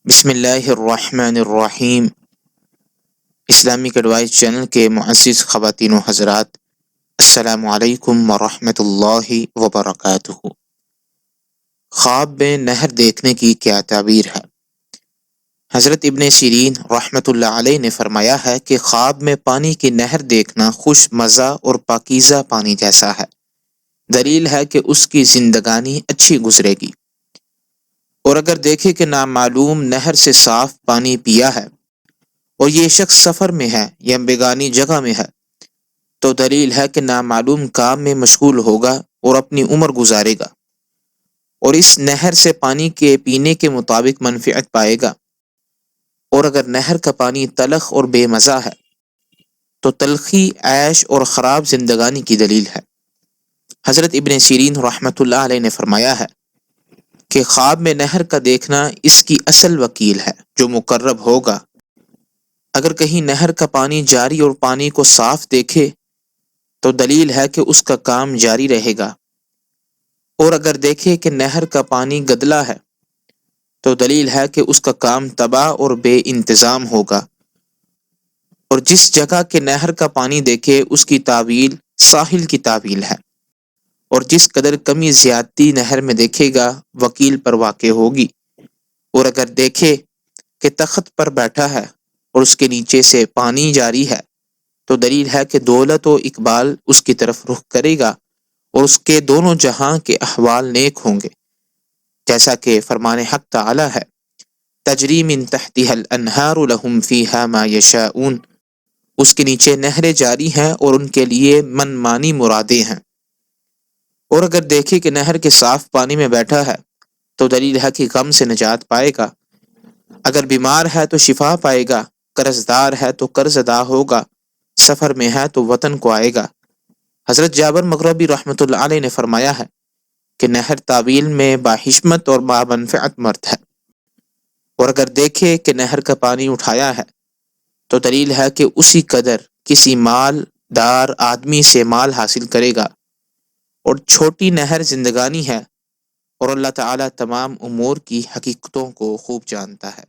بسم اللہ الرحمن الرحیم۔ اسلامک ایڈوائس چینل کے معزز خواتین و حضرات، السلام علیکم ورحمۃ اللہ وبرکاتہ۔ خواب میں نہر دیکھنے کی کیا تعبیر ہے؟ حضرت ابن سیرین رحمۃ اللہ علیہ نے فرمایا ہے کہ خواب میں پانی کی نہر دیکھنا خوش مزہ اور پاکیزہ پانی جیسا ہے، دلیل ہے کہ اس کی زندگانی اچھی گزرے گی۔ اور اگر دیکھے کہ نامعلوم نہر سے صاف پانی پیا ہے اور یہ شخص سفر میں ہے یا بیگانی جگہ میں ہے، تو دلیل ہے کہ نامعلوم کام میں مشغول ہوگا اور اپنی عمر گزارے گا، اور اس نہر سے پانی کے پینے کے مطابق منفعت پائے گا۔ اور اگر نہر کا پانی تلخ اور بے مزہ ہے تو تلخی عیش اور خراب زندگانی کی دلیل ہے۔ حضرت ابن سیرین رحمۃ اللہ علیہ نے فرمایا ہے کہ خواب میں نہر کا دیکھنا اس کی اصل وکیل ہے جو مقرب ہوگا۔ اگر کہیں نہر کا پانی جاری اور پانی کو صاف دیکھے تو دلیل ہے کہ اس کا کام جاری رہے گا، اور اگر دیکھے کہ نہر کا پانی گدلا ہے تو دلیل ہے کہ اس کا کام تباہ اور بے انتظام ہوگا۔ اور جس جگہ کے نہر کا پانی دیکھے اس کی تعویل ساحل کی تعویل ہے، اور جس قدر کمی زیادتی نہر میں دیکھے گا وکیل پر واقع ہوگی۔ اور اگر دیکھے کہ تخت پر بیٹھا ہے اور اس کے نیچے سے پانی جاری ہے تو دلیل ہے کہ دولت و اقبال اس کی طرف رخ کرے گا اور اس کے دونوں جہاں کے احوال نیک ہوں گے، جیسا کہ فرمان حق تعالی ہے، تجری من تحتها الانہار لہم فیہا ما یشاؤون، اس کے نیچے نہریں جاری ہیں اور ان کے لیے من مانی مرادیں ہیں۔ اور اگر دیکھے کہ نہر کے صاف پانی میں بیٹھا ہے تو دلیل ہے کہ غم سے نجات پائے گا، اگر بیمار ہے تو شفا پائے گا، قرض دار ہے تو قرض ادا ہوگا، سفر میں ہے تو وطن کو آئے گا۔ حضرت جابر مغربی رحمۃ اللہ علیہ نے فرمایا ہے کہ نہر تعویل میں باحشمت اور بامنفعت مرد ہے، اور اگر دیکھے کہ نہر کا پانی اٹھایا ہے تو دلیل ہے کہ اسی قدر کسی مال دار آدمی سے مال حاصل کرے گا، اور چھوٹی نہر زندگانی ہے، اور اللہ تعالیٰ تمام امور کی حقیقتوں کو خوب جانتا ہے۔